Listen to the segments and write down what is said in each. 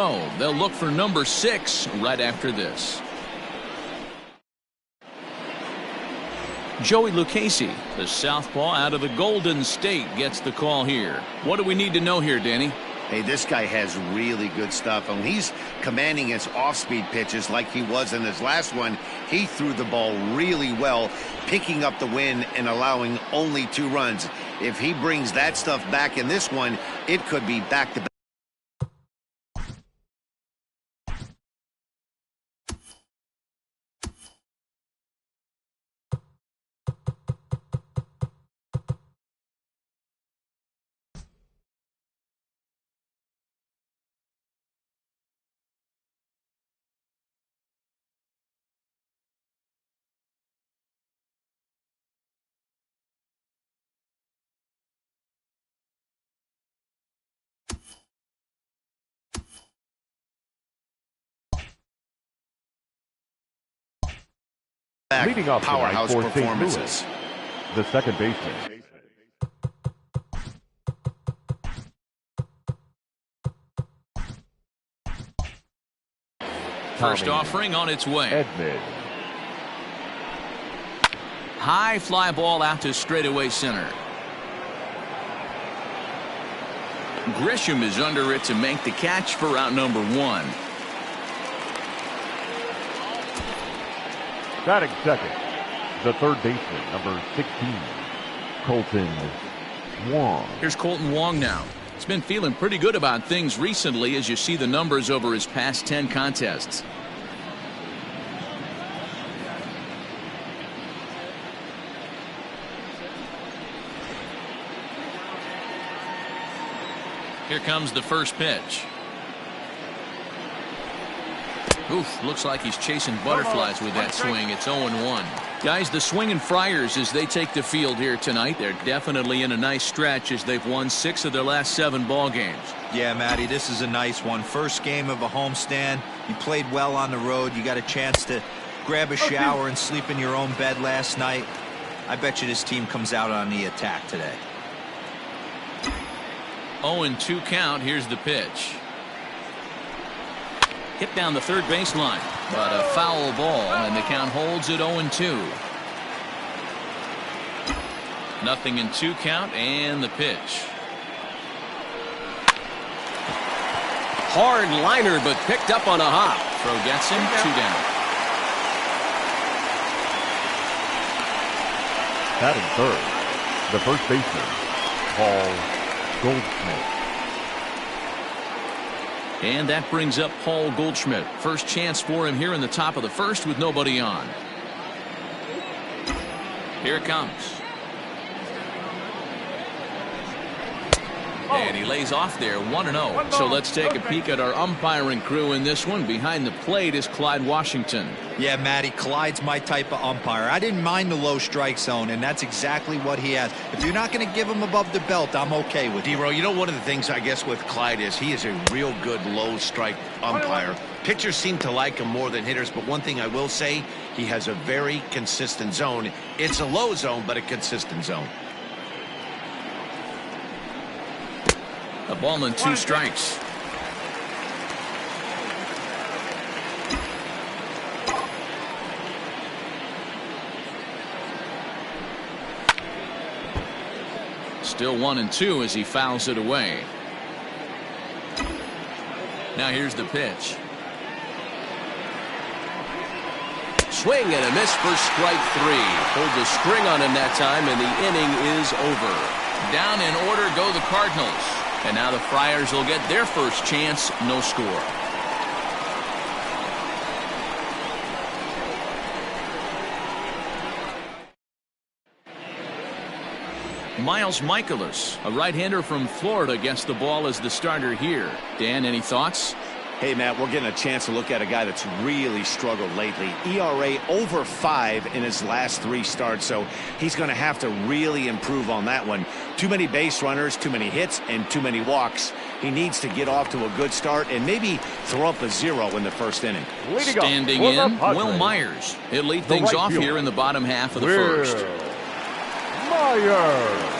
Oh, they'll look for number 6 right after this. Joey Lucchesi, the southpaw out of the Golden State, gets the call here. What do we need to know here, Danny? Hey, this guy has really good stuff, and he's commanding his off-speed pitches like he was in his last one. He threw the ball really well, picking up the win and allowing only 2 runs. If he brings that stuff back in this one, it could be back-to-back. Leading off Powerhouse for performances. St. Louis, the second baseman. First offering on its way. Edmund. High fly ball out to straightaway center. Grisham is under it to make the catch for out number 1. Batting second, the third baseman, number 16, Colton Wong. Here's Colton Wong now. He's been feeling pretty good about things recently as you see the numbers over his past 10 contests. Here comes the first pitch. Oof, looks like he's chasing butterflies with that swing. It's 0-1. Guys, the swinging Friars, as they take the field here tonight, they're definitely in a nice stretch as they've won 6 of their last 7 ball games. Yeah, Matty, this is a nice one. First game of a homestand. You played well on the road. You got a chance to grab a shower and sleep in your own bed last night. I bet you this team comes out on the attack today. 0-2 count. Here's the pitch. Hit down the third baseline, but a foul ball, and the count holds at 0-2. Nothing in 2 count, and the pitch. Hard liner, but picked up on a hop. Throw gets him, 2 down. Batting third, the first baseman, Paul Goldschmidt. And that brings up Paul Goldschmidt. First chance for him here in the top of the first with nobody on. Here it comes. And he lays off there, 1-0. So let's take a peek at our umpiring crew in this one. Behind the plate is Clyde Washington. Yeah, Matty, Clyde's my type of umpire. I didn't mind the low strike zone, and that's exactly what he has. If you're not going to give him above the belt, I'm okay with it. D-Row, you know, one of the things I guess with Clyde is he is a real good low strike umpire. Pitchers seem to like him more than hitters, but one thing I will say, he has a very consistent zone. It's a low zone, but a consistent zone. A ball and 2 strikes. Still 1-2 as he fouls it away. Now here's the pitch. Swing and a miss for strike 3. Pulled the string on him that time, and the inning is over. Down in order go the Cardinals. And now the Friars will get their first chance. No score. Miles Michaelis, a right-hander from Florida, gets the ball as the starter here. Dan, any thoughts? Hey, Matt, we're getting a chance to look at a guy that's really struggled lately. ERA over 5 in his last 3 starts, so he's going to have to really improve on that one. Too many base runners, too many hits, and too many walks. He needs to get off to a good start and maybe throw up a 0 in the first inning. Standing in, Will Myers. He'll lead things off here in the bottom half of the first. Myers.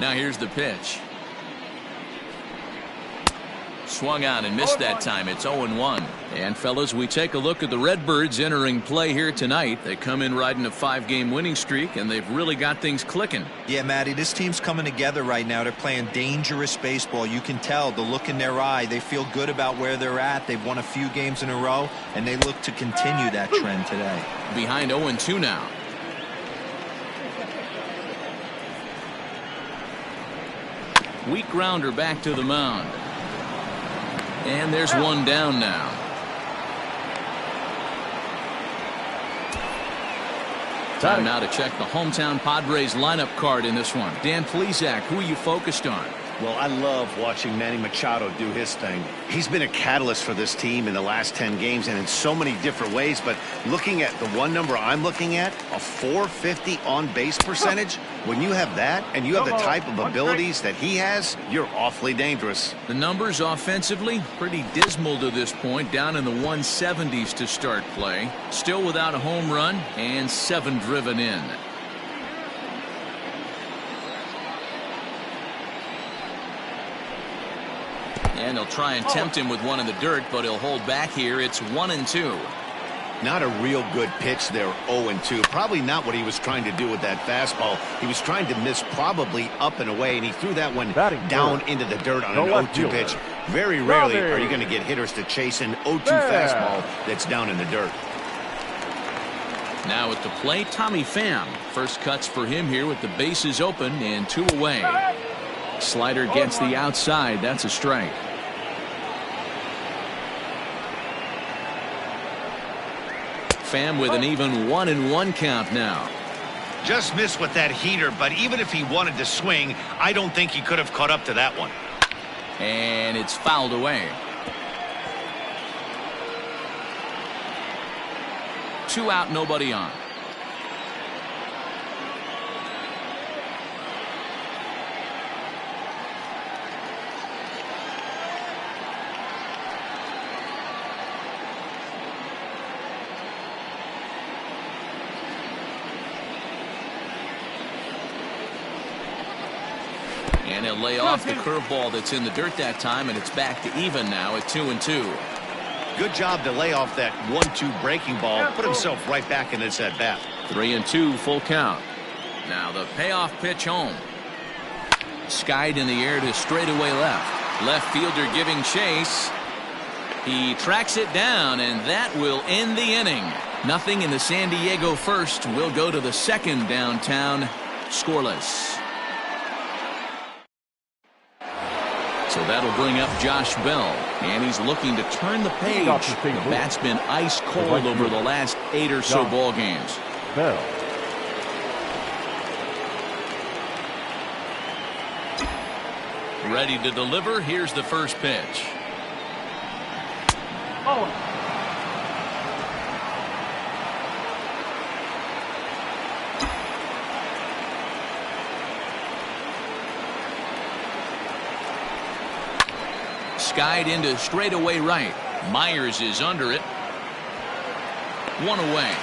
Now here's the pitch. Swung on and missed that time. It's 0-1. And fellas, we take a look at the Redbirds entering play here tonight. They come in riding a 5-game winning streak, and they've really got things clicking. Yeah, Matty, this team's coming together right now. They're playing dangerous baseball. You can tell the look in their eye. They feel good about where they're at. They've won a few games in a row, and they look to continue that trend today. Behind 0-2 now. Weak grounder back to the mound. And there's one down now. Time now to check the hometown Padres lineup card in this one. Dan Plesac, who are you focused on? Well, I love watching Manny Machado do his thing. He's been a catalyst for this team in the last 10 games and in so many different ways. But looking at the one number I'm looking at, a .450 on-base percentage, when you have that and you have the type of abilities that he has, you're awfully dangerous. The numbers offensively, pretty dismal to this point, down in the 170s to start play. Still without a home run and 7 driven in. And they'll try and tempt him with one in the dirt, but he'll hold back here. It's 1-2. Not a real good pitch there, 0-2. Probably not what he was trying to do with that fastball. He was trying to miss probably up and away, and he threw that one down into the dirt on an 0-2 pitch. Very rarely are you going to get hitters to chase an 0-2 fastball that's down in the dirt. Now at the plate, Tommy Pham. First cuts for him here with the bases open and 2 away. Slider gets the outside. That's a strike. Pham with an even 1-1 count now. Just missed with that heater, but even if he wanted to swing, I don't think he could have caught up to that one. And it's fouled away. 2 out, nobody on. And he'll lay off the curveball that's in the dirt that time, and it's back to even now at 2-2. Good job to lay off that 1-2 breaking ball. Put himself right back in his at-bat. 3-2, full count. Now the payoff pitch home. Skied in the air to straightaway left. Left fielder giving chase. He tracks it down, and that will end the inning. Nothing in the San Diego first. Will go to the second downtown, scoreless. So that'll bring up Josh Bell, and he's looking to turn the page. The bat's been ice cold over the last 8 or so ball games. Bell. Ready to deliver. Here's the first pitch. Skied into straightaway right. Myers is under it. 1 away.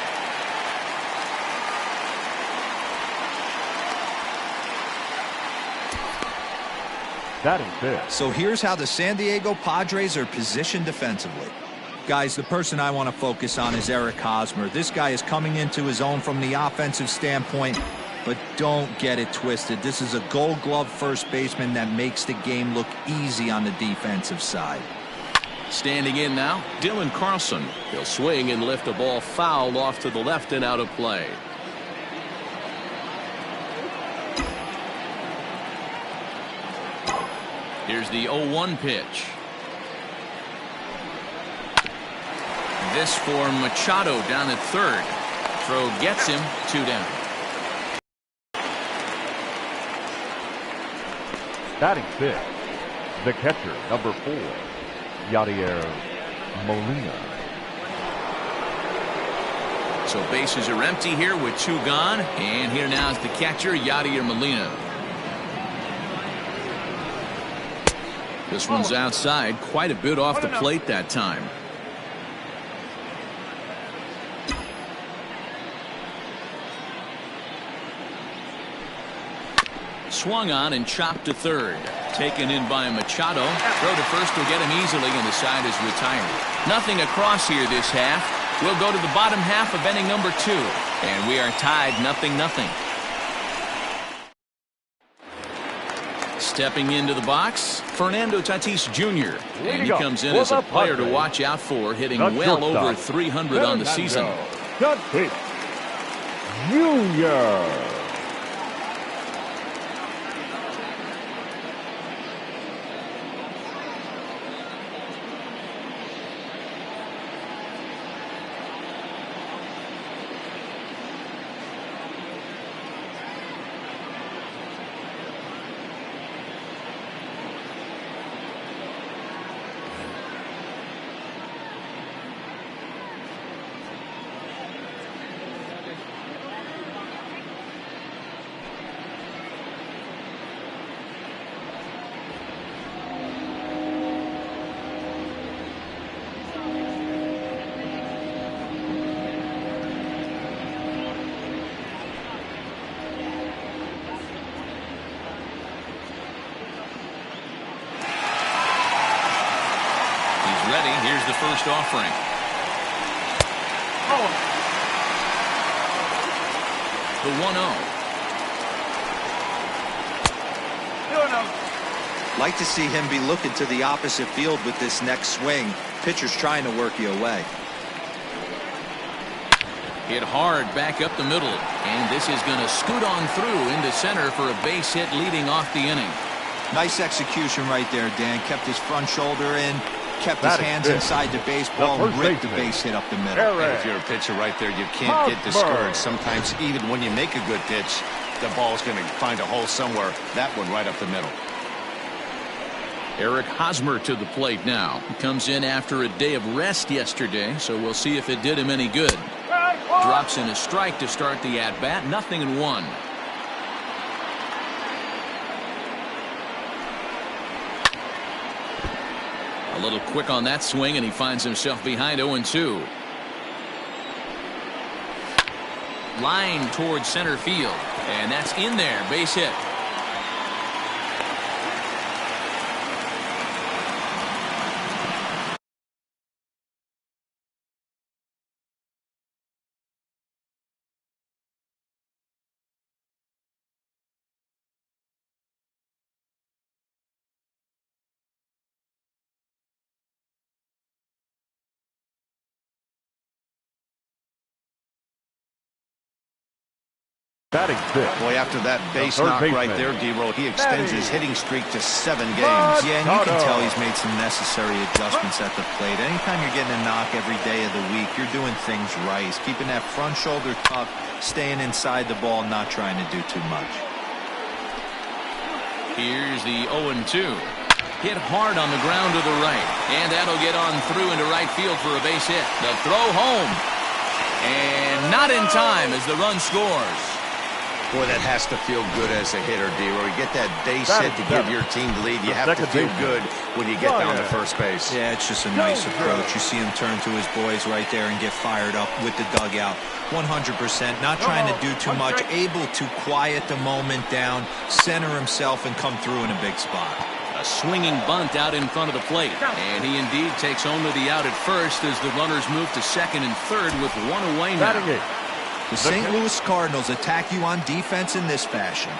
Batting fifth. So here's how the San Diego Padres are positioned defensively. Guys, the person I want to focus on is Eric Hosmer. This guy is coming into his own from the offensive standpoint, but don't get it twisted. This is a Gold Glove first baseman that makes the game look easy on the defensive side. Standing in now, Dylan Carlson. He'll swing and lift a ball foul off to the left and out of play. Here's the 0-1 pitch. This for Machado down at third. Throw gets him, 2 down. Batting fifth, the catcher, number 4, Yadier Molina. So bases are empty here with 2 gone. And here now is the catcher, Yadier Molina. This one's outside, quite a bit off the plate that time. swung on and chopped to third. Taken in by Machado. Throw to first will get him easily, and the side is retired. Nothing across here this half. We'll go to the bottom half of inning number 2. And we are tied 0-0. Stepping into the box, Fernando Tatis Jr. And he comes in as a player to watch out for, hitting well over 300 on the season. Tatis Jr. Ready. Here's the first offering. The 1-0. Like to see him be looking to the opposite field with this next swing. Pitcher's trying to work you away. Hit hard back up the middle, and this is going to scoot on through into center for a base hit leading off the inning. Nice execution right there, Dan. Kept his front shoulder in. Kept his hands inside the baseball and ripped the base hit up the middle. And if you're a pitcher right there, you can't get discouraged. Sometimes even when you make a good pitch, the ball's going to find a hole somewhere. That one right up the middle. Eric Hosmer to the plate now. He comes in after a day of rest yesterday, so we'll see if it did him any good. Drops in a strike to start the at-bat. 0-1. A little quick on that swing, and he finds himself behind 0-2. Line towards center field, and that's in there. Base hit. Batting fifth. Boy, after that base knock right there, D-Roll, he extends his hitting streak to 7 games. Yeah, and you can tell he's made some necessary adjustments at the plate. Anytime you're getting a knock every day of the week, you're doing things right. He's keeping that front shoulder tucked, staying inside the ball, not trying to do too much. Here's the 0-2. Hit hard on the ground to the right, and that'll get on through into right field for a base hit. The throw home, and not in time as the run scores. Boy, that has to feel good as a hitter, D-Roll. You get that base hit to give your team the lead. You have to feel good when you get down to first base. Yeah, it's just a nice approach. You see him turn to his boys right there and get fired up with the dugout. 100%, not trying to do too much, able to quiet the moment down, center himself, and come through in a big spot. A swinging bunt out in front of the plate, and he indeed takes only the out at first as the runners move to second and third with 1 away now. The St. Louis Cardinals attack you on defense in this fashion.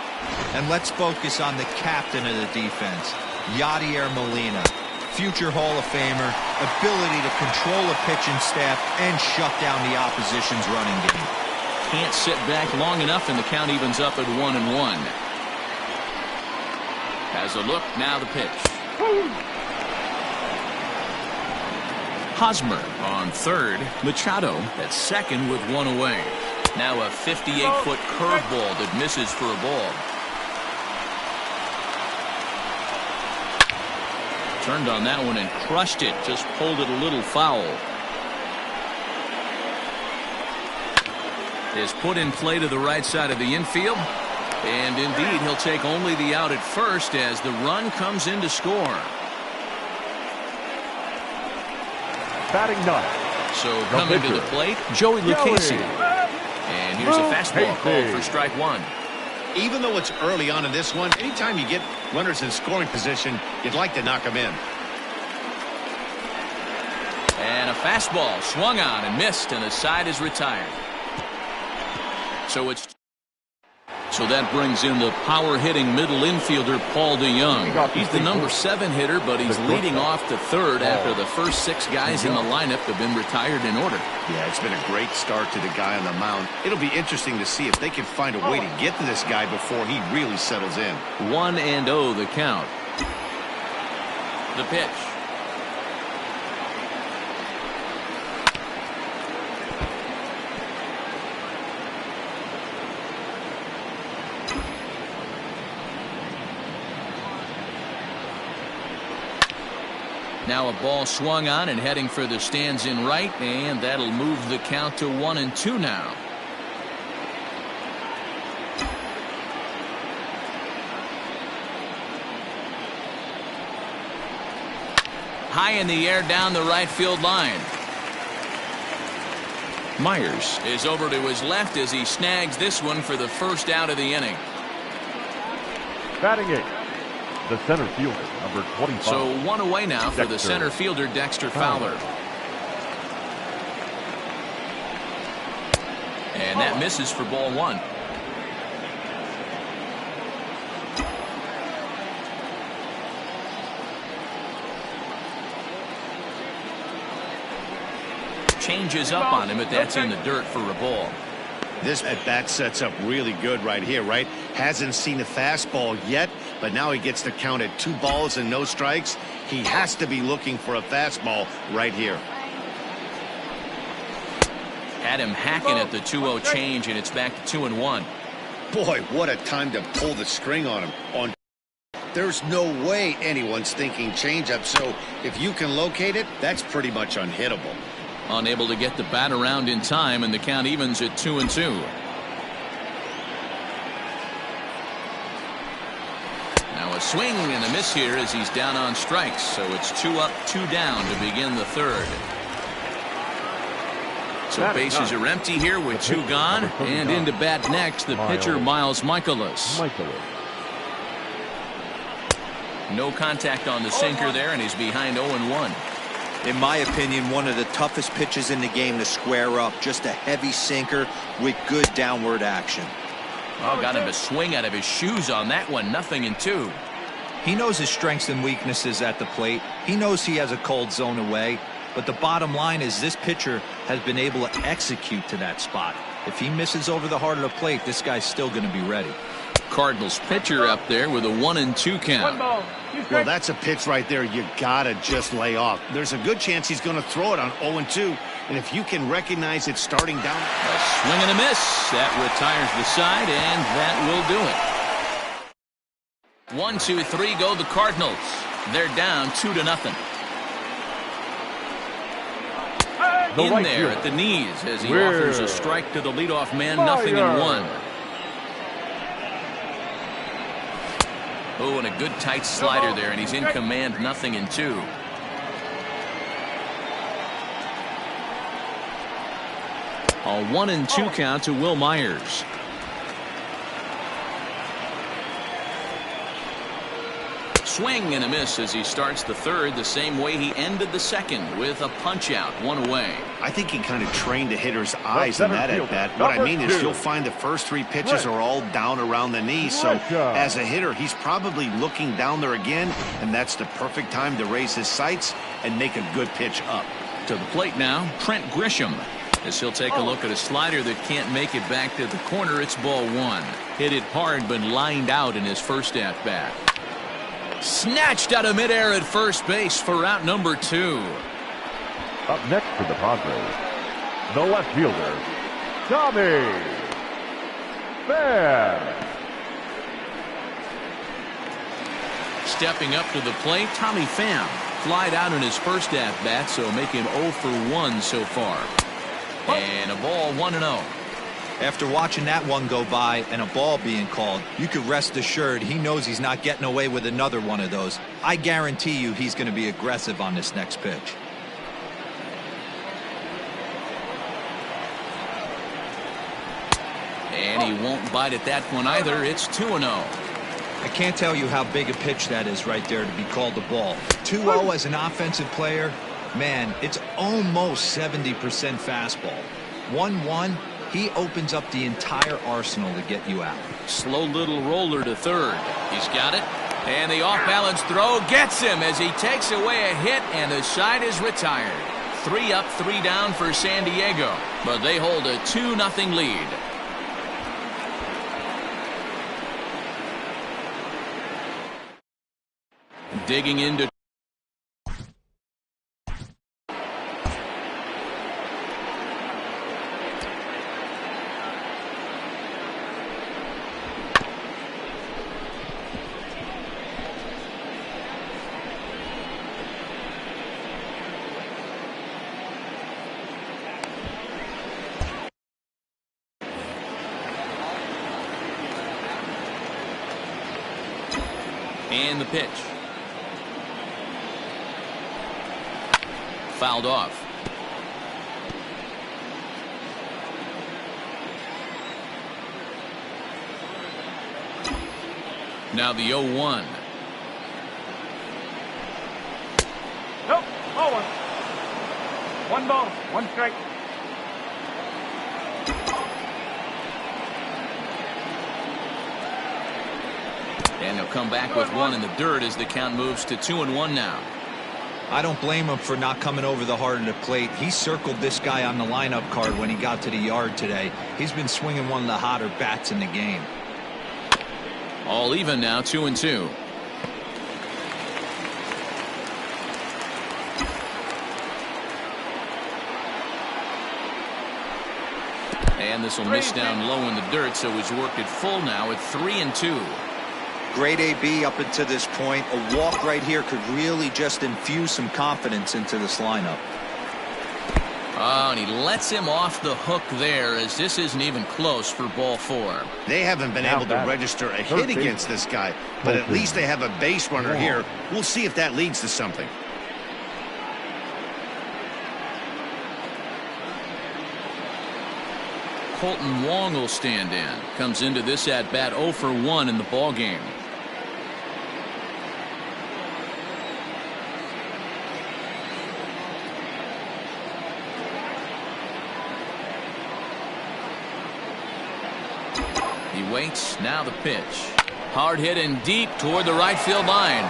And let's focus on the captain of the defense, Yadier Molina. Future Hall of Famer, ability to control a pitching staff and shut down the opposition's running game. Can't sit back long enough, and the count evens up at 1-1. Has a look, now the pitch. Hosmer on third. Machado at second with 1 away. Now a 58-foot curveball that misses for a ball. Turned on that one and crushed it. Just pulled it a little foul. Is put in play to the right side of the infield. And indeed, he'll take only the out at first as the run comes in to score. Batting ninth. So coming to the plate, Joey Lucchesi. And here's a fastball called for strike 1. Even though it's early on in this one, anytime you get runners in scoring position, you'd like to knock them in. And a fastball swung on and missed, and the side is retired. So that brings in the power-hitting middle infielder, Paul DeYoung. He's the number 7 hitter, but he's leading off to third after the first 6 guys in the lineup have been retired in order. Yeah, it's been a great start to the guy on the mound. It'll be interesting to see if they can find a way to get to this guy before he really settles in. 1-0 the count. The pitch. Now a ball swung on and heading for the stands in right, and that'll move the count to 1-2 now. High in the air down the right field line. Myers is over to his left as he snags this one for the first out of the inning. Batting 8, the center fielder, number 25. So 1 away now for the center fielder, Dexter Fowler. And that misses for ball 1. Changes up on him, but that's in the dirt for a ball. This at-bat sets up really good right here, right? Hasn't seen a fastball yet, but now he gets to count at 2 balls and no strikes. He has to be looking for a fastball right here. Had him hacking at the 2-0 change, and it's back to 2-1. Boy, what a time to pull the string on him. There's no way anyone's thinking changeup, so if you can locate it, that's pretty much unhittable. Unable to get the bat around in time, and the count evens at 2-2. Now a swing and a miss here as he's down on strikes, so it's 2 up, 2 down to begin the third. So bases are empty here with 2 gone, and into bat next, the pitcher Miles Michaelis. No contact on the sinker there, and he's behind 0-1. In my opinion, one of the toughest pitches in the game to square up. Just a heavy sinker with good downward action. Oh, got him to swing out of his shoes on that one. 0-2. He knows his strengths and weaknesses at the plate. He knows he has a cold zone away. But the bottom line is this pitcher has been able to execute to that spot. If he misses over the heart of the plate, this guy's still going to be ready. Cardinals pitcher up there with a 1-2 count. Well, that's a pitch right there you gotta just lay off. There's a good chance he's going to throw it on 0-2, and if you can recognize it starting down. A swing and a miss. That retires the side, and that will do it. 1, 2, 3 go the Cardinals. They're down 2-0. In there at the knees as he offers a strike to the leadoff man. 0-1. Oh, and a good tight slider there, and he's in command. 0-2. A 1-2 count to Will Myers. Swing and a miss as he starts the third the same way he ended the second, with a punch out, 1 away. I think he kind of trained the hitter's eyes in that at bat. What I mean is you'll find the first 3 pitches are all down around the knee, so as a hitter he's probably looking down there again, and that's the perfect time to raise his sights and make a good pitch up. To the plate now, Trent Grisham, as he'll take a look at a slider that can't make it back to the corner. It's ball 1. Hit it hard but lined out in his first at bat. Snatched out of midair at first base for out number 2. Up next for the Padres, the left fielder, Tommy Pham. Stepping up to the plate, Tommy Pham flied out in his first at bat, so making 0 for 1 so far. And a ball, 1-0. After watching that one go by and a ball being called, you could rest assured he knows he's not getting away with another one of those. I guarantee you he's going to be aggressive on this next pitch. And he won't bite at that one either. It's 2-0. I can't tell you how big a pitch that is right there to be called the ball. 2-0 as an offensive player, man, it's almost 70% fastball. 1-1, he opens up the entire arsenal to get you out. Slow little roller to third. He's got it. And the off-balance throw gets him as he takes away a hit, and the side is retired. 3 up, 3 down for San Diego, but they hold a 2-0 lead. Digging into and the pitch. Fouled off. Now the 0-1. Nope, ball one. 1 ball, 1 strike. And he'll come back with 1 in the dirt as the count moves to 2-1 now. I don't blame him for not coming over the heart of the plate. He circled this guy on the lineup card when he got to the yard today. He's been swinging one of the hotter bats in the game. All even now, 2-2. And this will miss down low in the dirt, so he's worked it full now at 3-2. Great AB up until this point. A walk right here could really just infuse some confidence into this lineup. Oh, and he lets him off the hook there, as this isn't even close for ball 4. They haven't been able to register a hit against this guy, but at least they have a base runner here. We'll see if that leads to something. Colton Wong will stand in. Comes into this at bat 0 for 1 in the ball game. He waits. Now the pitch. Hard hit and deep toward the right field line.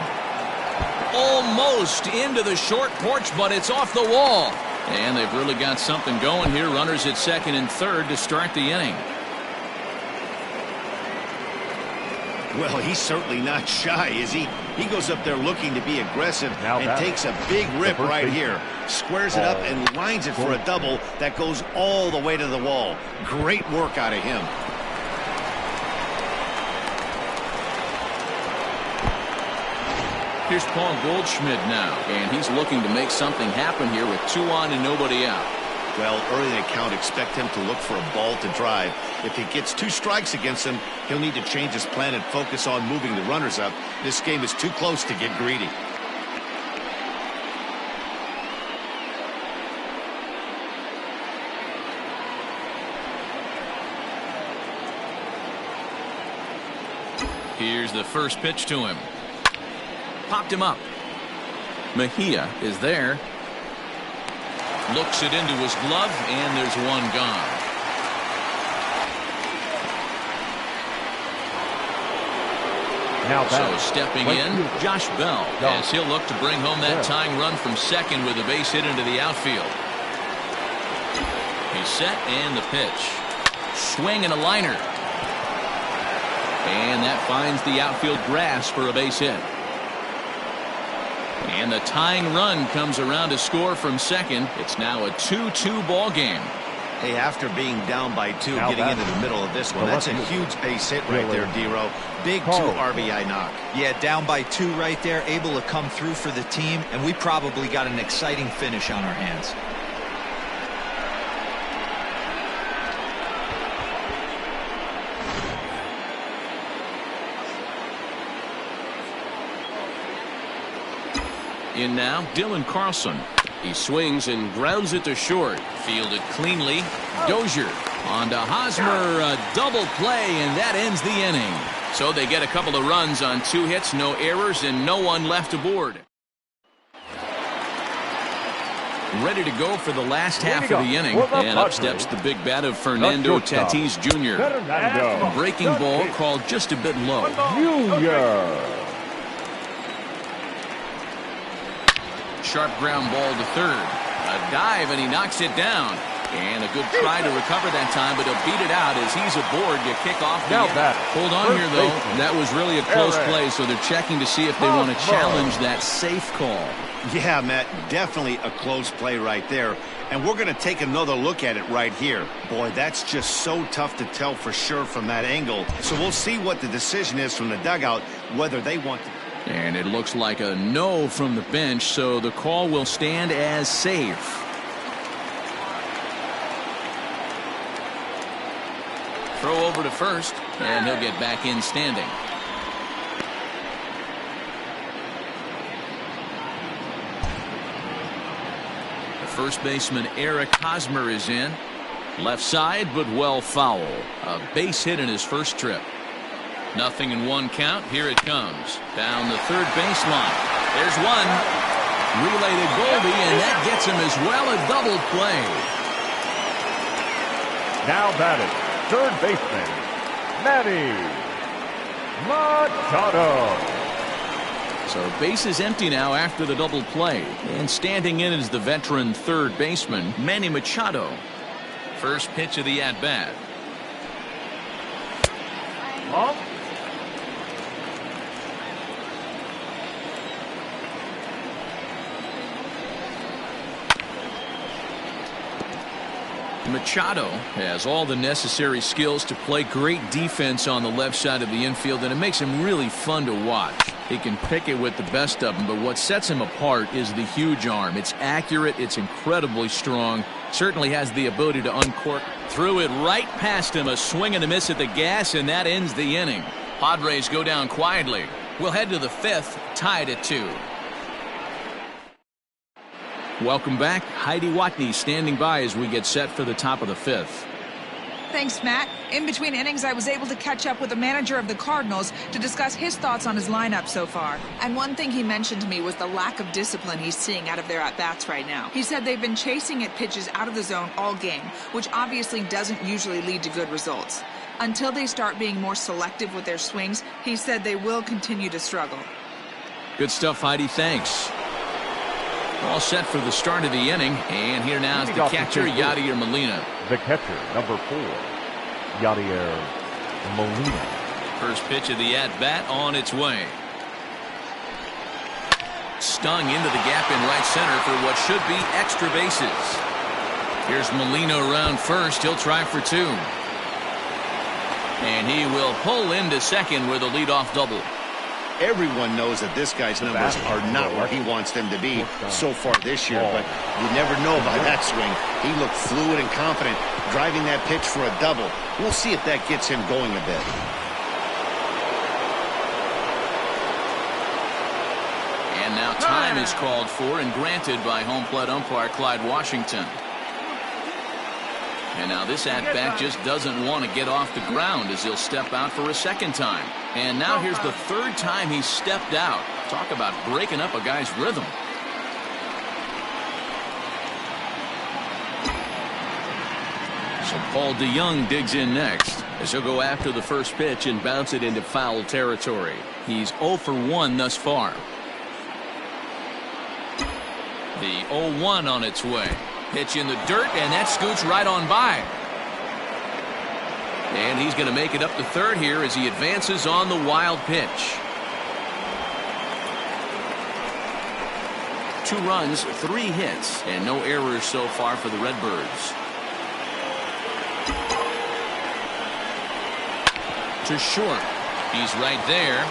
Almost into the short porch, but it's off the wall. And they've really got something going here. Runners at second and third to start the inning. Well, he's certainly not shy, is he? He goes up there looking to be aggressive and takes a big rip right here. Squares it up and lines it for a double that goes all the way to the wall. Great work out of him. Here's Paul Goldschmidt now, and he's looking to make something happen here with 2 on and nobody out. Well, early in the count, expect him to look for a ball to drive. If he gets 2 strikes against him, he'll need to change his plan and focus on moving the runners up. This game is too close to get greedy. Here's the first pitch to him. Popped him up. Mejia is there. Looks it into his glove, and there's 1 gone. Now so stepping in, Josh Bell, as he'll look to bring home that tying run from second with a base hit into the outfield. He's set, and the pitch. Swing and a liner. And that finds the outfield grass for a base hit. And the tying run comes around to score from second. It's now a 2-2 ball game. Hey, after being down by 2, getting into the middle of this one, that's a huge base hit right there, D-Row. Big 2 RBI knock. Yeah, down by 2 right there, able to come through for the team, and we probably got an exciting finish on our hands. In now, Dylan Carlson. He swings and grounds it to short. Fielded cleanly. Dozier on to Hosmer. A double play, and that ends the inning. So they get a couple of runs on 2 hits, no errors, and no one left aboard. Ready to go for the last half of the inning. And up steps the big bat of Fernando Tatis Jr. Breaking ball called just a bit low. Sharp ground ball to third. A dive, and he knocks it down. And a good try to recover that time, but he'll beat it out as he's aboard to kick off the inning. Hold on here, though. That was really a close play, so they're checking to see if they want to challenge that safe call. Yeah, Matt, definitely a close play right there. And we're going to take another look at it right here. Boy, that's just so tough to tell for sure from that angle. So we'll see what the decision is from the dugout, whether they want to. And it looks like a no from the bench, so the call will stand as safe. Throw over to first, and he'll get back in standing. The first baseman Eric Hosmer is in. Left side, but well foul. A base hit in his first trip. 0-1 count. Here it comes. Down the third baseline. There's one. Relay to Goldie, and that gets him as well. A double play. Now batted, third baseman, Manny Machado. So base is empty now after the double play. And standing in is the veteran third baseman, Manny Machado. First pitch of the at-bat. Machado has all the necessary skills to play great defense on the left side of the infield, and it makes him really fun to watch. He can pick it with the best of them, but what sets him apart is the huge arm. It's accurate, it's incredibly strong, certainly has the ability to uncork. Threw it right past him, a swing and a miss at the gas, and that ends the inning. Padres go down quietly. We'll head to the 5th, tied at 2. Welcome back. Heidi Watney standing by as we get set for the top of the 5th. Thanks, Matt. In between innings, I was able to catch up with the manager of the Cardinals to discuss his thoughts on his lineup so far. And one thing he mentioned to me was the lack of discipline he's seeing out of their at-bats right now. He said they've been chasing at pitches out of the zone all game, which obviously doesn't usually lead to good results. Until they start being more selective with their swings, he said they will continue to struggle. Good stuff, Heidi. Thanks. All set for the start of the inning, and here now is the catcher, Yadier Molina. The catcher, number 4, Yadier Molina. First pitch of the at-bat on its way. Stung into the gap in right center for what should be extra bases. Here's Molina around first. He'll try for 2. And he will pull into second with a leadoff double. Everyone knows that this guy's numbers are not where he wants them to be so far this year, but you never know by that swing. He looked fluid and confident, driving that pitch for a double. We'll see if that gets him going a bit. And now time is called for and granted by home plate umpire Clyde Washington. And now this at-bat just doesn't want to get off the ground as he'll step out for a second time. And now here's the 3rd time he's stepped out. Talk about breaking up a guy's rhythm. So Paul DeYoung digs in next as he'll go after the first pitch and bounce it into foul territory. He's 0 for 1 thus far. The 0-1 on its way. Pitch in the dirt, and that scoots right on by. And he's going to make it up to third here as he advances on the wild pitch. 2 runs, 3 hits, and no errors so far for the Redbirds. To short. He's right there.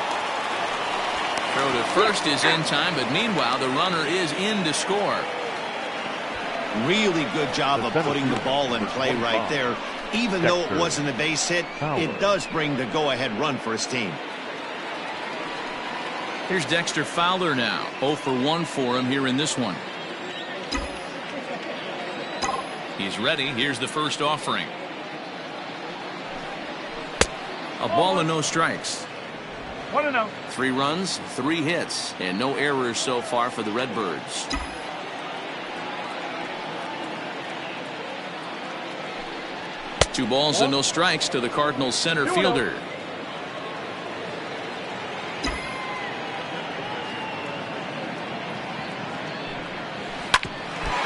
Throw to first is in time, but meanwhile the runner is in to score. Really good job of putting the ball in play right there. Even though it wasn't a base hit, it does bring the go-ahead run for his team. Here's Dexter Fowler now. 0 for 1 for him here in this one. He's ready. Here's the first offering. A ball and no strikes. 1-0. 3 runs, 3 hits, and no errors so far for the Redbirds. Two balls and no strikes to the Cardinals center fielder.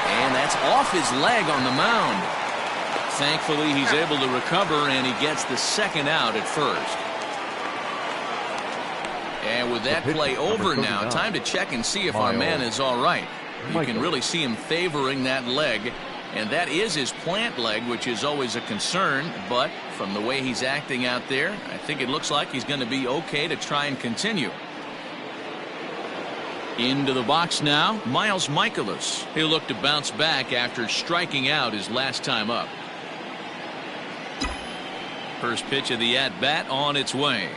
And that's off his leg on the mound. Thankfully, he's able to recover, and he gets the second out at first. And with that play over now, time to check and see if our man is all right. You can really see him favoring that leg, and that is his plant leg, which is always a concern. But from the way he's acting out there, I think it looks like he's going to be okay to try and continue. Into the box now, Miles Michaelis. He'll look to bounce back after striking out his last time up. First pitch of the at-bat on its way.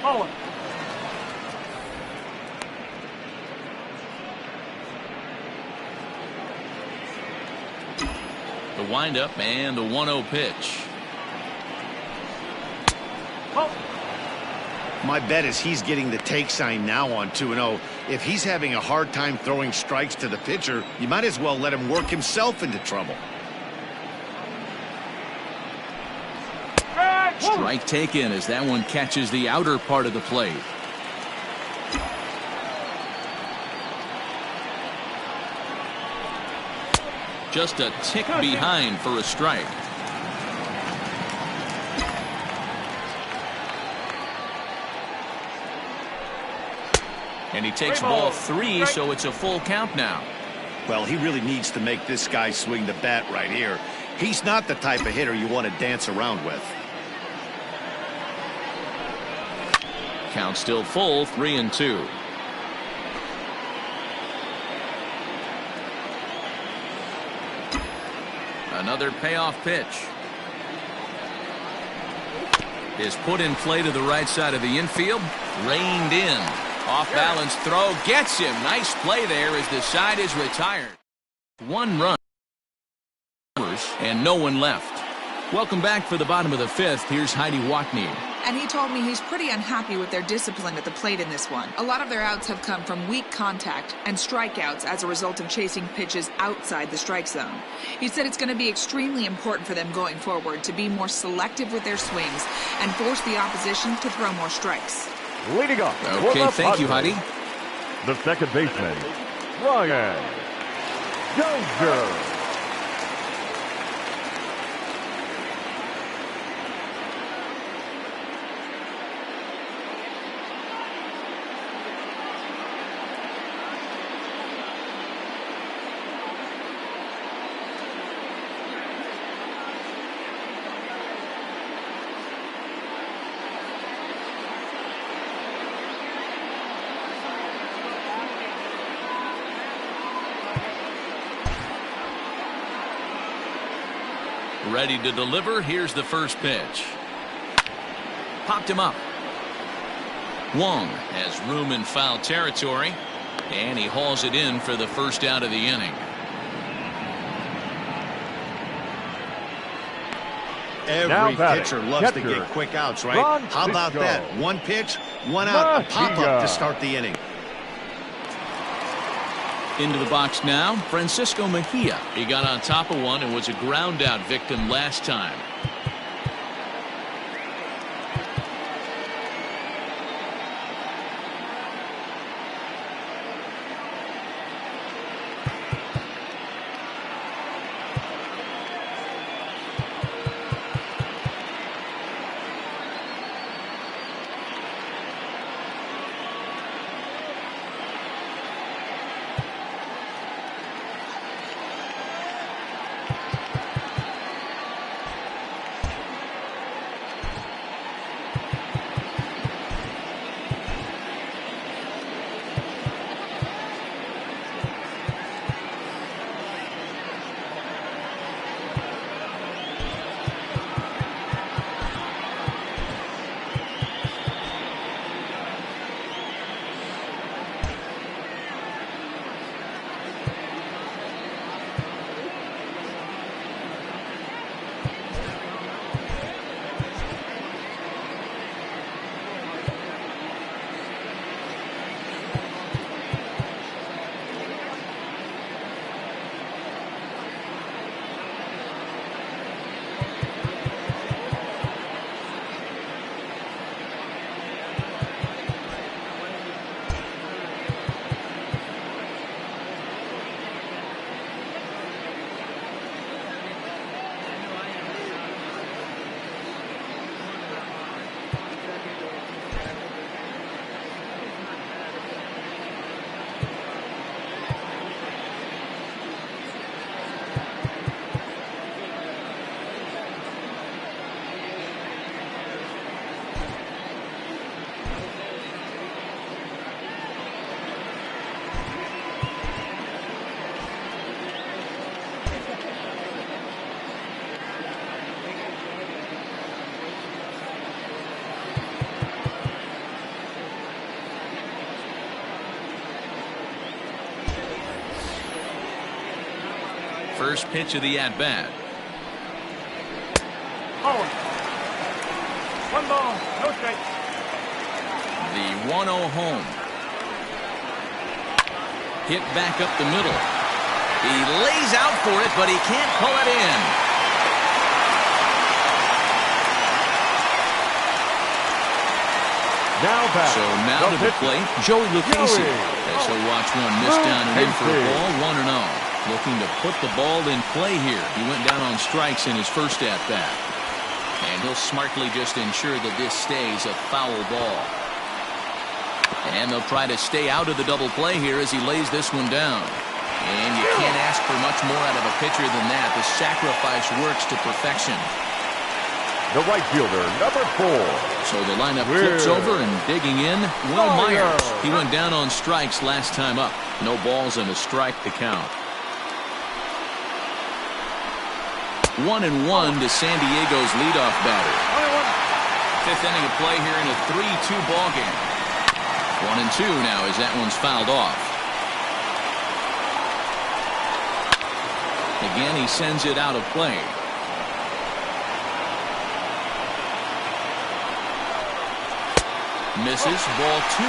Oh. The windup and the 1-0 pitch. Oh. My bet is he's getting the take sign now on 2-0. If he's having a hard time throwing strikes to the pitcher, you might as well let him work himself into trouble. Strike taken as that one catches the outer part of the plate. Just a tick behind for a strike. And he takes ball 3, so it's a full count now. Well, he really needs to make this guy swing the bat right here. He's not the type of hitter you want to dance around with. Count still full, 3-2. Another payoff pitch. Is put in play to the right side of the infield. Reined in. Off balance throw gets him. Nice play there as the side is retired. 1 run and no one left. Welcome back for the bottom of the 5th. Here's Heidi Watney. And he told me he's pretty unhappy with their discipline at the plate in this one. A lot of their outs have come from weak contact and strikeouts as a result of chasing pitches outside the strike zone. He said it's going to be extremely important for them going forward to be more selective with their swings and force the opposition to throw more strikes. Leading off. Okay, thank you, Heidi. The second baseman, Ryan Gallagher. Ready to deliver. Here's the first pitch. Popped him up. Wong has room in foul territory, and he hauls it in for the first out of the inning. Every pitcher loves to get quick outs, right? How about that? 1 pitch, 1 out, a pop-up to start the inning. Into the box now, Francisco Mejia. He got on top of one and was a ground out victim last time. First pitch of the at-bat. Oh. 1 ball, no strikes. The 1-0 home. Hit back up the middle. He lays out for it, but he can't pull it in. So now to the plate, Joey Lucchesi. As he'll watch one miss down and in for a ball, 1-0. Looking to put the ball in play here. He went down on strikes in his first at-bat. And he'll smartly just ensure that this stays a foul ball. And they'll try to stay out of the double play here as he lays this one down. And you can't ask for much more out of a pitcher than that. The sacrifice works to perfection. The right fielder, number 4. So the lineup flips over and digging in, Will Myers. He went down on strikes last time up. No balls and a strike to count. 1-1 to San Diego's leadoff batter. 5th inning of play here in a 3-2 ball game. 1-2 now as that one's fouled off. Again, he sends it out of play. Misses, ball 2.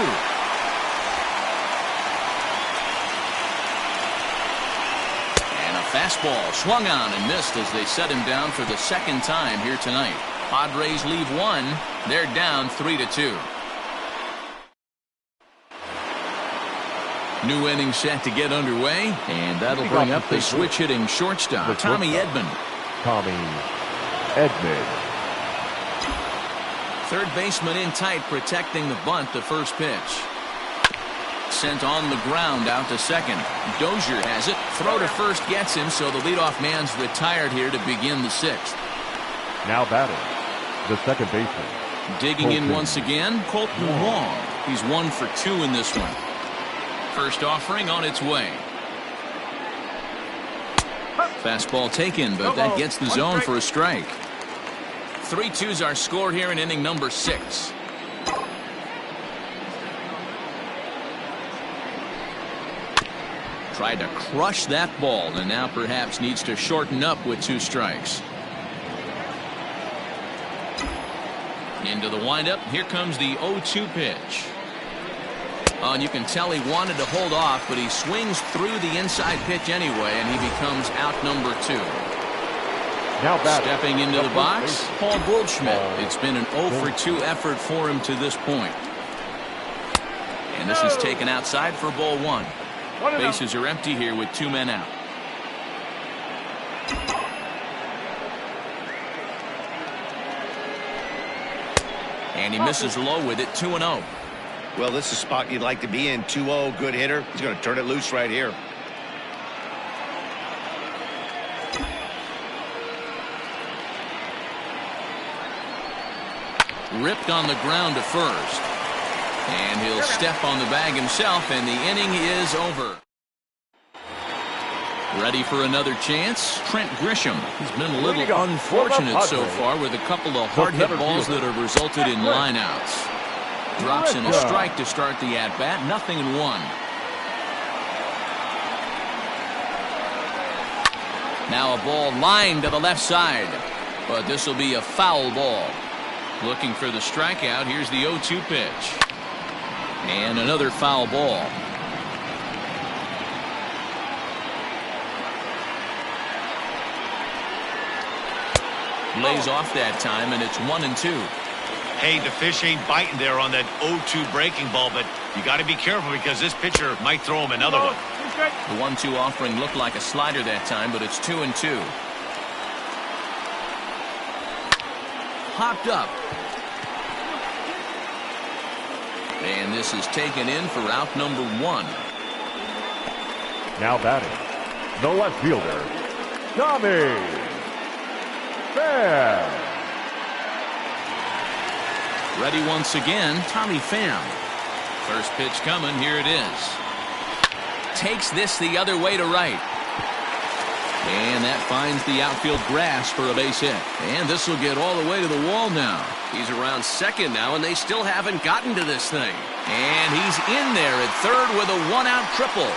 And a fastball swung on and missed as they set him down for the second time here tonight. Padres leave 1. They're down 3-2. New inning set to get underway, and that'll bring up the switch-hitting shortstop, Tommy Edman. Third baseman in tight, protecting the bunt. The first pitch sent on the ground out to second. Dozier has it. Throw to first gets him, so the leadoff man's retired here to begin the 6th. Now batting, the second baseman. Digging in once again, Colton Wong. He's 1 for 2 in this one. First offering on its way. Fastball taken, but that gets the zone for a strike. 3-2's our score here in inning number 6. Tried to crush that ball and now perhaps needs to shorten up with 2 strikes. Into the windup. Here comes the 0-2 pitch. And you can tell he wanted to hold off, but he swings through the inside pitch anyway, and he becomes out number 2. Now stepping into the box, Paul Goldschmidt. It's been an 0 for 2 effort for him to this point. And this is taken outside for ball 1. Bases are empty here with 2 men out. And he misses low with it, 2-0. Well, this is a spot you'd like to be in. 2-0, good hitter. He's going to turn it loose right here. Ripped on the ground to first. And he'll step on the bag himself, and the inning is over. Ready for another chance? Trent Grisham. He's been a little unfortunate so far with a couple of hard-hit balls that have resulted in lineouts. Drops in a strike to start the at-bat. 0-1. Now a ball lined to the left side. But this will be a foul ball. Looking for the strikeout. Here's the 0-2 pitch. And another foul ball. Lays off that time, and it's 1-2. Hey, the fish ain't biting there on that 0-2 breaking ball, but you got to be careful because this pitcher might throw him another one. The 1-2 offering looked like a slider that time, but it's 2-2. Popped up. And this is taken in for out number 1. Now batting, the left fielder, Tommy Pham. Ready once again, Tommy Pham. First pitch coming, here it is. Takes this the other way to right. And that finds the outfield grass for a base hit. And this will get all the way to the wall now. He's around second now, and they still haven't gotten to this thing. And he's in there at third with a 1-out triple.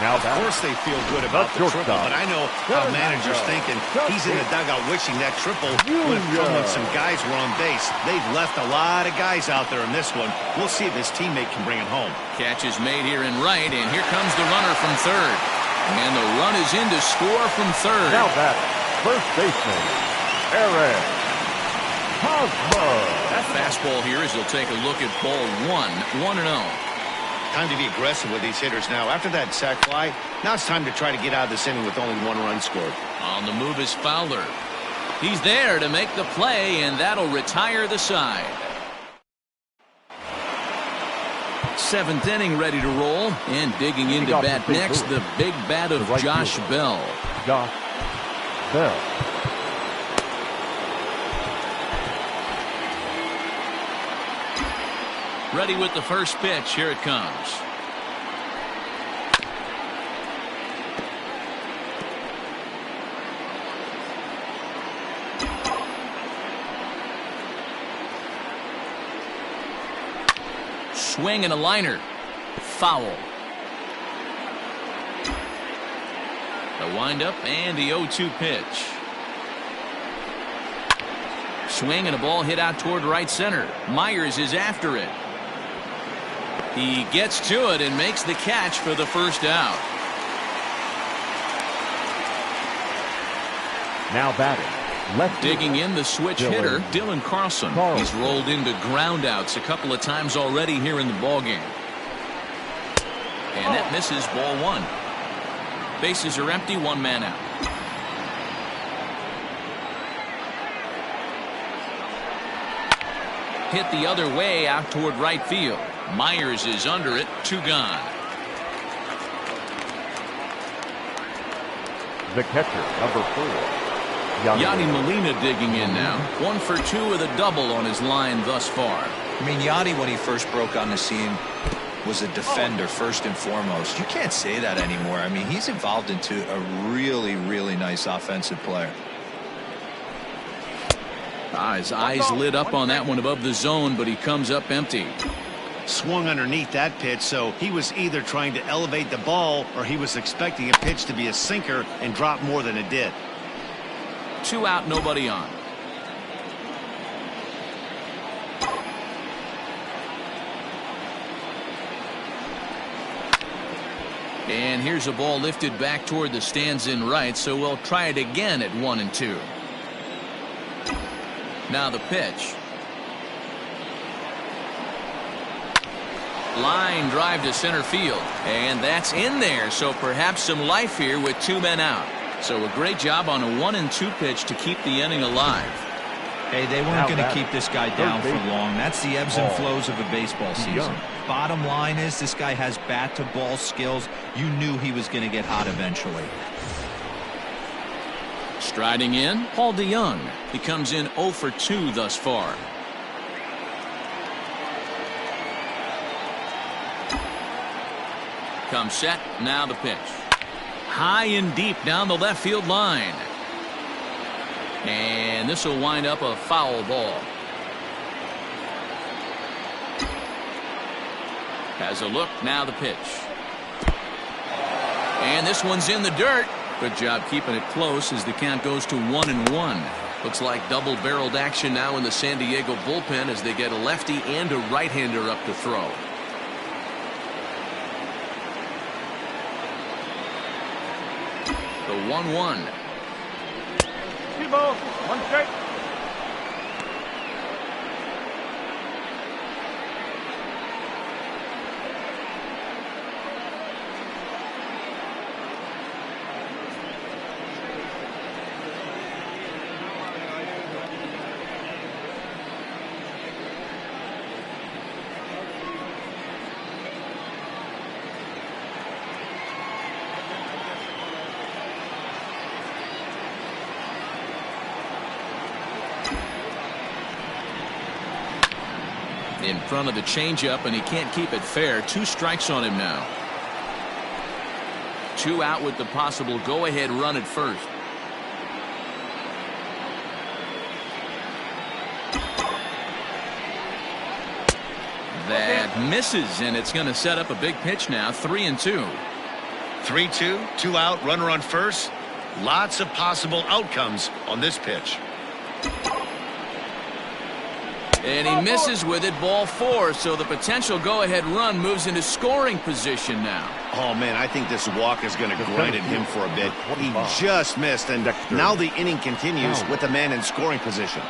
Now Of course they feel good about the triple, but I know how managers thinking he's in the dugout wishing that triple would have come when some guys were on base. They've left a lot of guys out there in this one. We'll see if his teammate can bring him home. Catch is made here in right, and here comes the runner from third. And the run is in to score from third. Now that first baseman, Eric Hosmer. That fastball here as he'll take a look at ball 1-0. Time to be aggressive with these hitters now. After that sac fly, now it's time to try to get out of this inning with only 1 run scored. On the move is Fowler. He's there to make the play, and that'll retire the side. 7th inning ready to roll, and digging into bat next, the big bat of Josh Bell. Josh Bell. Ready with the first pitch. Here it comes. Swing and a liner. Foul. The windup and the 0-2 pitch. Swing and a ball hit out toward right center. Myers is after it. He gets to it and makes the catch for the first out. Now batting, left digging in the switch hitter, Dylan Carlson. He's rolled into groundouts a couple of times already here in the ballgame. And that misses ball 1. Bases are empty, 1 man out. Hit the other way out toward right field. Myers is under it, 2 gone. The catcher, number 4. Yadi Molina digging in now. 1 for 2 with a double on his line thus far. I mean, Yadi, when he first broke on the scene, was a defender first and foremost. You can't say that anymore. I mean, he's evolved into a really, really nice offensive player. His eyes lit up on that one above the zone, but he comes up empty. Swung underneath that pitch, so he was either trying to elevate the ball or he was expecting a pitch to be a sinker and drop more than it did. 2 out, nobody on. And here's a ball lifted back toward the stands in right, so we'll try it again at 1-2. Now the pitch. Line drive to center field, and that's in there, so perhaps some life here with 2 men out. So a great job on a 1-2 pitch to keep the inning alive. Hey, they weren't going to keep this guy down for long. That's the ebbs and flows of a baseball season. Bottom line is this guy has bat to ball skills. You knew he was going to get hot eventually. Striding in, Paul DeYoung. He comes in 0 for 2 thus far. Comes set, now the pitch. High and deep down the left field line. And this will wind up a foul ball. Has a look, now the pitch. And this one's in the dirt. Good job keeping it close as the count goes to 1-1. Looks like double-barreled action now in the San Diego bullpen as they get a lefty and a right-hander up to throw. The 1-1. 2 balls, 1 strike. In front of the changeup, and he can't keep it fair. 2 strikes on him now. 2 out with the possible go-ahead run at first. That misses, and it's going to set up a big pitch now. 3-2. 3-2, 2 out, runner on first. Lots of possible outcomes on this pitch. And he misses with it, ball 4, so the potential go-ahead run moves into scoring position now. Oh, man, I think this walk is going to grind at him for a bit. He just missed, and now the inning continues with the man in scoring position.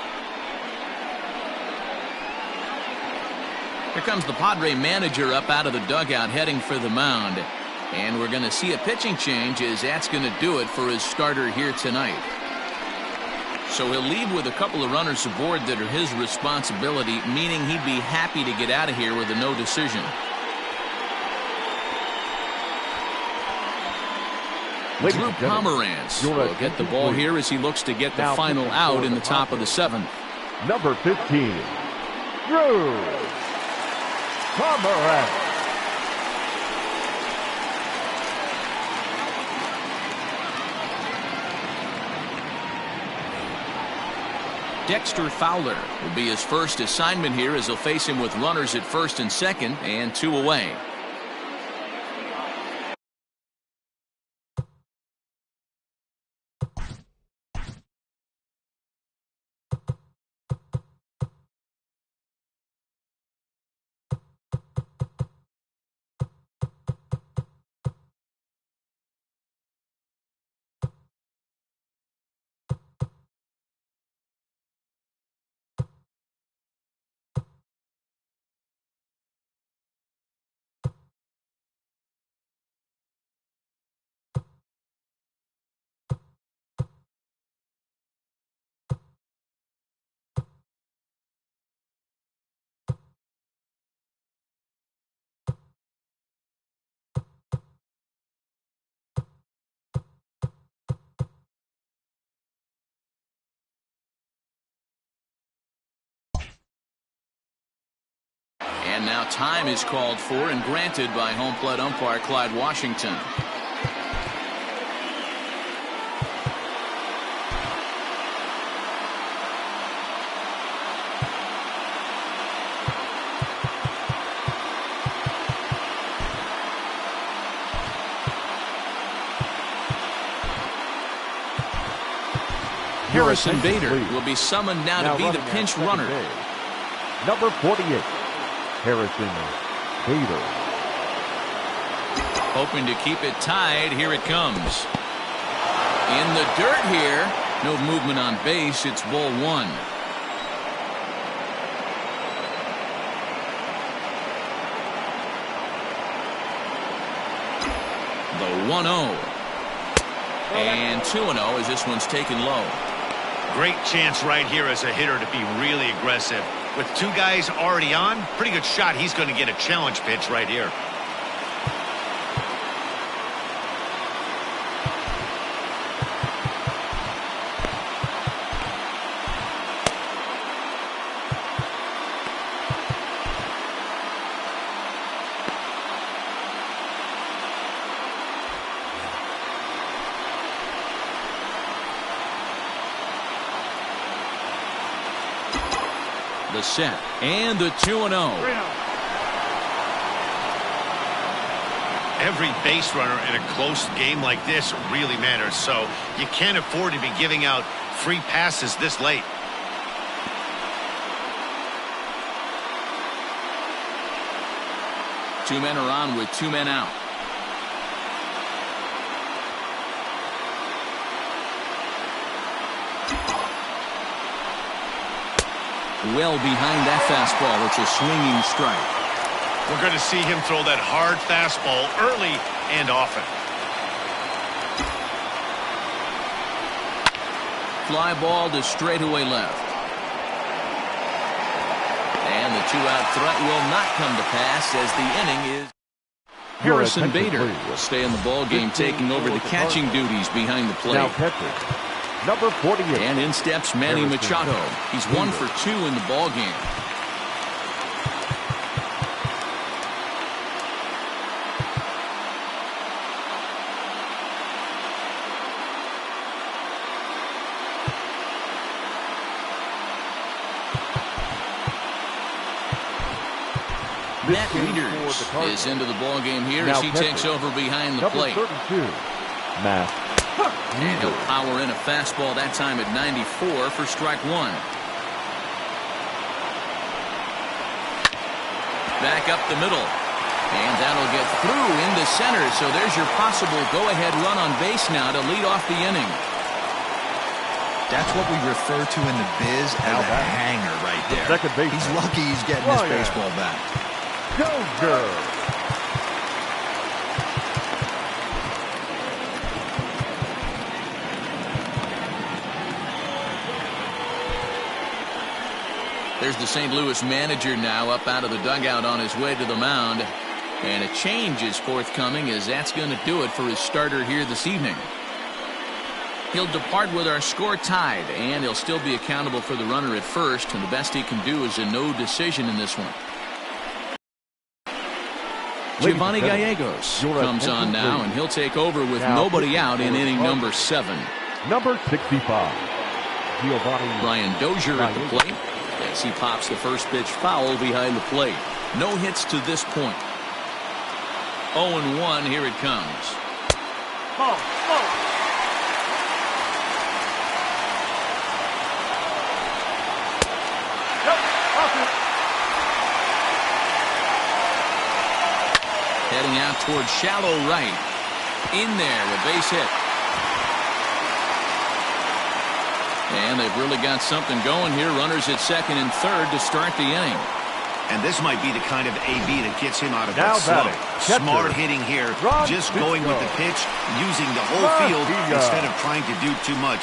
Here comes the Padre manager up out of the dugout heading for the mound. And we're going to see a pitching change as that's going to do it for his starter here tonight. So he'll leave with a couple of runners aboard that are his responsibility, meaning he'd be happy to get out of here with a no decision. Drew Pomeranz will get the ball here as he looks to get the final out in the top of the 7th. Number 15, Drew Pomeranz. Dexter Fowler will be his first assignment here as he'll face him with runners at first and second and 2 away. And now time is called for and granted by home plate umpire Clyde Washington. Harrison Bader will be summoned now to be the pinch runner. Number 48. Harrison Bader. Hoping to keep it tied. Here it comes. In the dirt here. No movement on base. It's ball 1. The 1-0. And 2-0 as this one's taken low. Great chance right here as a hitter to be really aggressive. With 2 guys already on, pretty good shot. He's going to get a challenge pitch right here. The set and the 2-0. Every base runner in a close game like this really matters, so you can't afford to be giving out free passes this late. Two men are on with 2 men out. Well behind that fastball. It's a swinging strike. We're going to see him throw that hard fastball early and often. Fly ball to straightaway left. And the 2-out threat will not come to pass as the inning is. Harrison Bader will stay in the ball game, taking over the catching duties behind the plate. Now catcher, number 48. And in steps Manny Machado. He's 1 for 2 in the ball game. Matt Wieters is into the ball game here as he takes over behind the plate. 32, Matt. And he'll power in a fastball that time at 94 for strike one. Back up the middle. And that'll get through into center. So there's your possible go-ahead run on base now to lead off the inning. That's what we refer to in the biz as a hanger right there. Second base. He's lucky he's getting this baseball back. Go, girl. There's the St. Louis manager now up out of the dugout on his way to the mound. And a change is forthcoming as that's going to do it for his starter here this evening. He'll depart with our score tied, and he'll still be accountable for the runner at first, and the best he can do is a no decision in this one. Giovanni Gallegos comes on now, and he'll take over with nobody out in inning number 7. Number 65, Giovanni. Brian Dozier at the plate as he pops the first pitch foul behind the plate. No hits to this point. 0-1, here it comes. Ball. Heading out towards shallow right. In there, a base hit. And they've really got something going here. Runners at second and third to start the inning. And this might be the kind of AB that gets him out of Now that slump. batting, Smart hitting here, just going with the pitch, using the whole field instead of trying to do too much.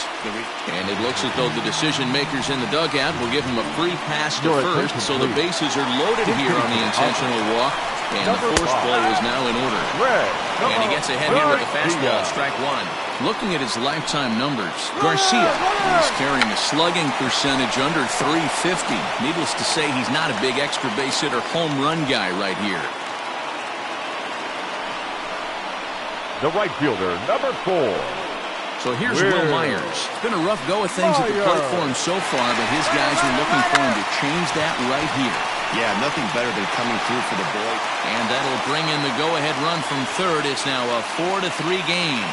And it looks as though the decision makers in the dugout will give him a free pass to first, so the bases are loaded here on the intentional walk. And the force play is now in order. And he gets ahead here with a fastball, strike one. Looking at his lifetime numbers, Garcia is carrying a slugging percentage under 350. Needless to say, he's not a big extra base hit or home run guy right here. The right fielder, number 4. So here's Will Myers. It's been a rough go of things at the plate for him so far, but his guys are looking for him to change that right here. Yeah, nothing better than coming through for the boy. And that'll bring in the go-ahead run from third. It's now a 4-3 game.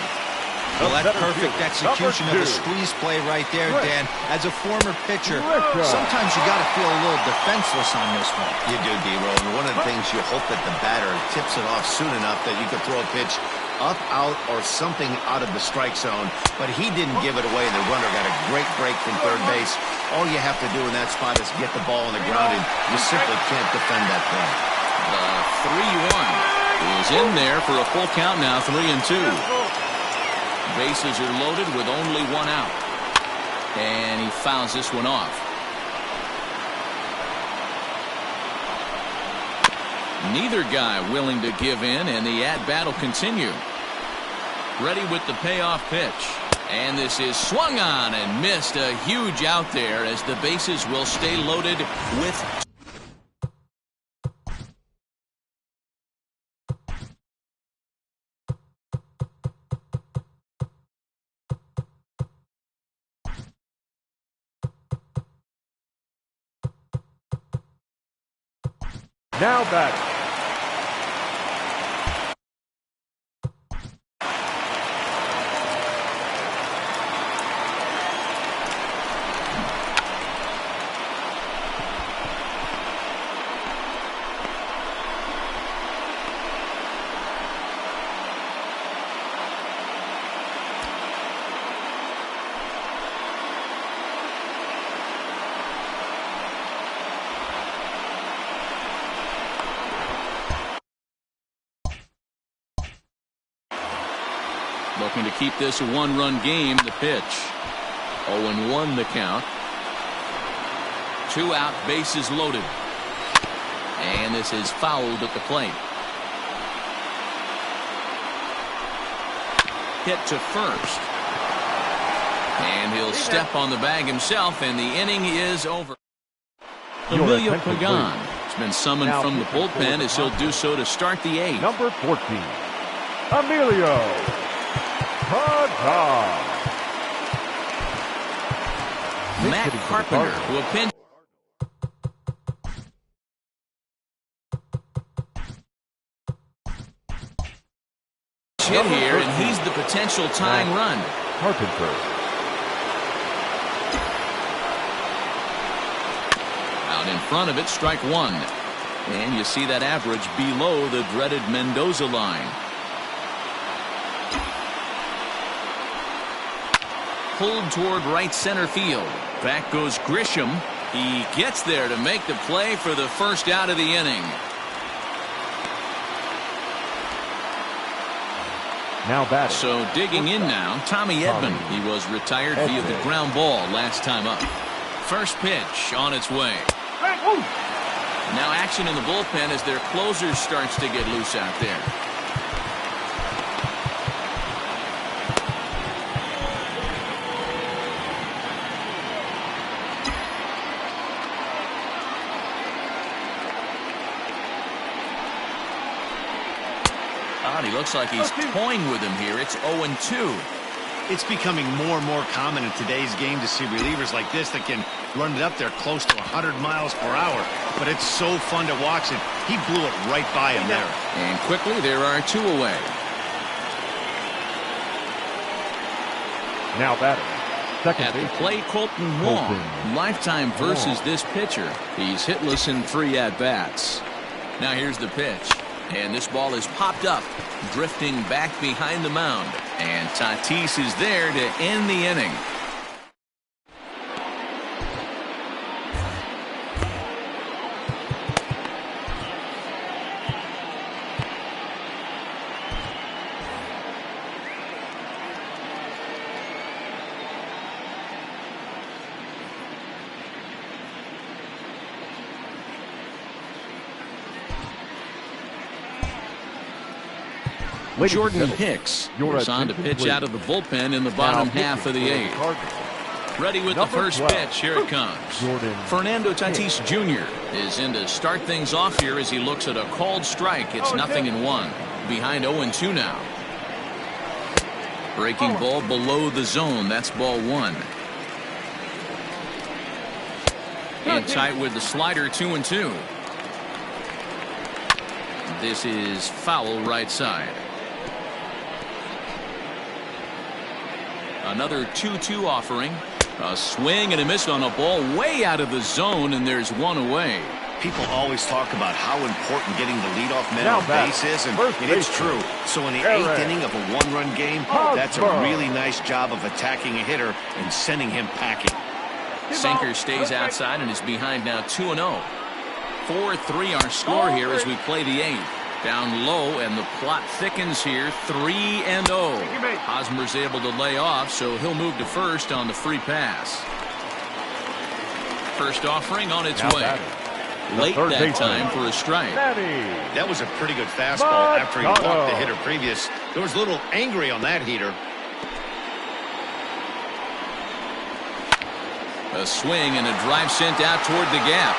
Well, that's perfect execution of a squeeze play right there, Dan. As a former pitcher, sometimes you got to feel a little defenseless on this one. You do, D-Roll. And one of the things you hope that the batter tips it off soon enough that you could throw a pitch up, out, or something out of the strike zone. But he didn't give it away. The runner got a great break from third base. All you have to do in that spot is get the ball on the ground, and you simply can't defend that play. The 3-1 is in there for a full count now, 3-2. Bases are loaded with only one out. And he fouls this one off. Neither guy willing to give in, and the at-bat will continue. Ready with the payoff pitch. And this is swung on and missed. A huge out there as the bases will stay loaded with... Now batting, looking to keep this a one-run game. The pitch. 0-1 the count. 2 out, bases loaded. And this is fouled at the plate. Hit to first. And he'll step on the bag himself, and the inning is over. Emilio Pagan has been summoned from the bullpen as he'll do so to start the 8th. number 14, Emilio Pagan. Matt Carpenter, who a pinch. hit here, and he's the potential tying run. Carpenter. Out in front of it, strike one. And you see that average below the dreaded Mendoza line. Pulled toward right center field. Back goes Grisham. He gets there to make the play for the first out of the inning. Now batting. So digging in now, Tommy Edman. He was retired via the ground ball last time up. First pitch on its way. Now action in the bullpen as their closer starts to get loose out there. He looks like he's toying with him here. It's 0-2. It's becoming more and more common in today's game to see relievers like this that can run it up there close to 100 miles per hour. But it's so fun to watch it. He blew it right by him there. And quickly, there are two away. Now batting. Second At the base. plate, Colton Wong. Lifetime versus this pitcher. He's hitless in 3 at-bats. Now here's the pitch. And this ball is popped up, drifting back behind the mound. And Tatis is there to end the inning. Jordan Hicks is on to pitch out of the bullpen in the bottom half of the 8th. Ready with the first pitch. Here it comes. Fernando Tatis Jr. is in to start things off here as he looks at a called strike. It's 0-1. Behind 0-2 now. Breaking ball below the zone. That's ball 1. In tight with the slider, 2-2. This is foul right side. Another 2-2 offering. A swing and a miss on a ball way out of the zone, and there's one away. People always talk about how important getting the leadoff man on base is, and it's true. So in the 8th inning of a 1-run game, that's a really nice job of attacking a hitter and sending him packing. Sinker stays outside and is behind now 2-0. 4-3 our score here as we play the 8th. Down low, and the plot thickens here. 3-0. Hosmer's able to lay off, so he'll move to first on the free pass. First offering on its way. Late that time for a strike. That was a pretty good fastball after he walked the hitter previous. There was a little angry on that heater. A swing and a drive sent out toward the gap.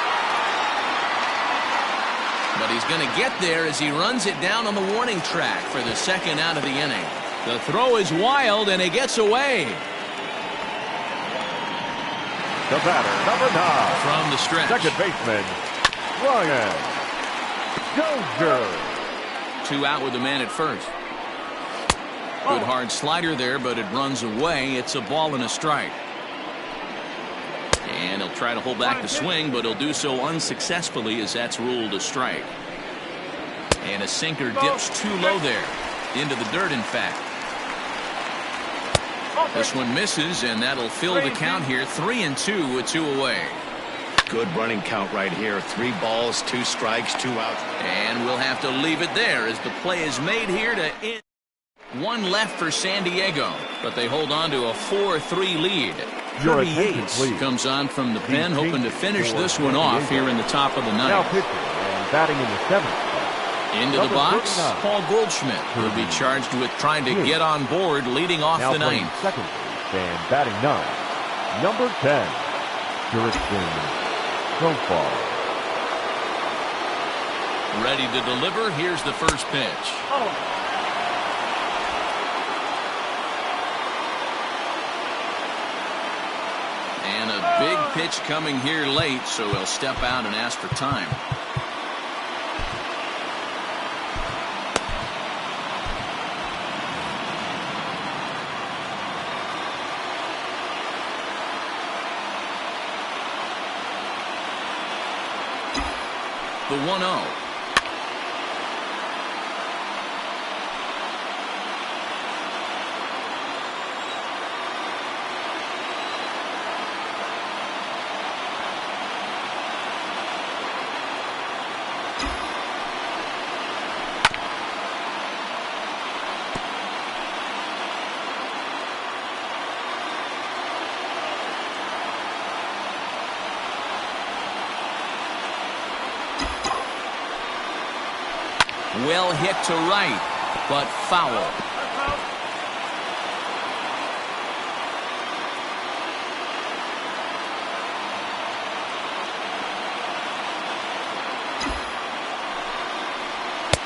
But he's going to get there as he runs it down on the warning track for the second out of the inning. The throw is wild, and it gets away. The batter, number 9. From the stretch. Second baseman, Ryan Dozier. 2 out with the man at first. Good hard slider there, but it runs away. It's a ball and a strike. And he'll try to hold back the swing, but he'll do so unsuccessfully as that's ruled a strike. And a sinker dips too low there. Into the dirt, in fact. This one misses, and that'll fill the count here. 3-2 with 2 away. Good running count right here. 3 balls, 2 strikes, 2 outs. And we'll have to leave it there as the play is made here to end. 1 left for San Diego, but they hold on to a 4-3 lead. Kirby Yates comes on from the pen, hoping to finish this one off here in the top of the 9th. Now pitching and batting in the 7th. Into the box, Paul Goldschmidt will be charged with trying to get on board, leading off the 9th. Second base and batting 9, number 10, Jurickson Profar. Ready to deliver. Here's the first pitch. And a big pitch coming here late, so he'll step out and ask for time. The 1-0. Well hit to right, but foul.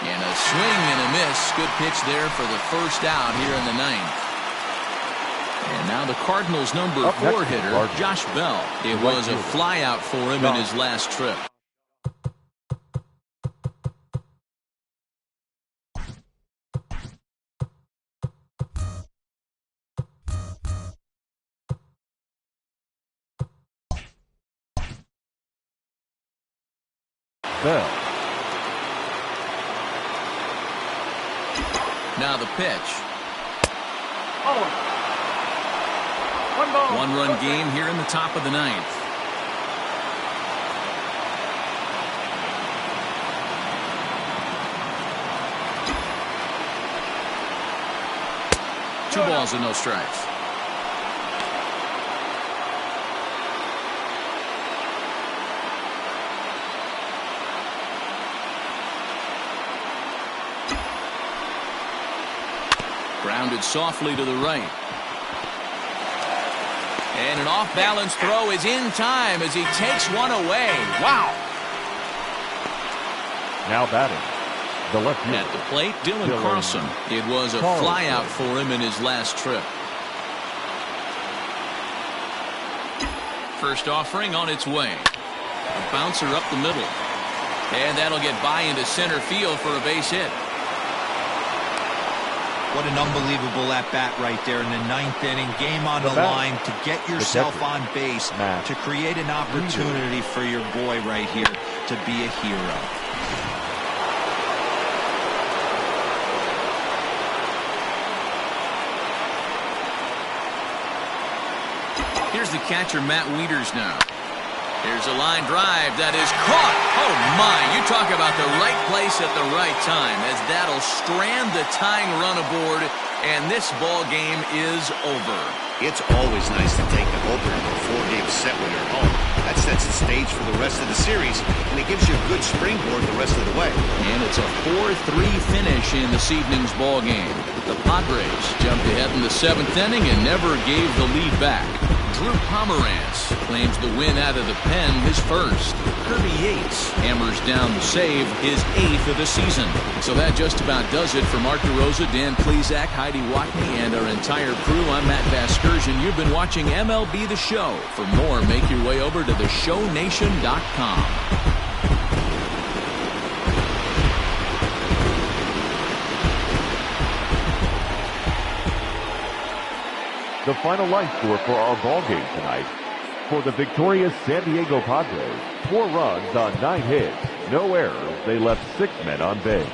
And a swing and a miss. Good pitch there for the first out here in the ninth. And now the Cardinals' number 4 hitter, Josh Bell. It was a fly out for him in his last trip. Bell. Now the pitch. Oh. 1 ball. 1-run game here in the top of the ninth. Two balls and no strikes. Grounded softly to the right. And an off-balance throw is in time as he takes one away. Wow. Now batting, the left fielder. At the plate, Dylan Carlson. It was a flyout for him in his last trip. First offering on its way. A bouncer up the middle. And that'll get by into center field for a base hit. What an unbelievable at-bat right there in the ninth inning. Game on the line to get yourself on base, to create an opportunity for your boy right here to be a hero. Here's the catcher, Matt Wieters now. Here's a line drive that is caught. Oh, my. You talk about the right place at the right time as that'll strand the tying run aboard, and this ball game is over. It's always nice to take the opener of a 4-game set when you're home. That sets the stage for the rest of the series, and it gives you a good springboard the rest of the way. And it's a 4-3 finish in this evening's ball game. The Padres jumped ahead in the 7th inning and never gave the lead back. Drew Pomeranz claims the win out of the pen, his first. Kirby Yates hammers down the save, his 8th of the season. So that just about does it for Mark DeRosa, Dan Plesac, Heidi Watney, and our entire crew. I'm Matt Vasgersian. You've been watching MLB The Show. For more, make your way over to theshownation.com. The final line score for our ball game tonight. For the victorious San Diego Padres, 4 runs on 9 hits, no errors. They left 6 men on base.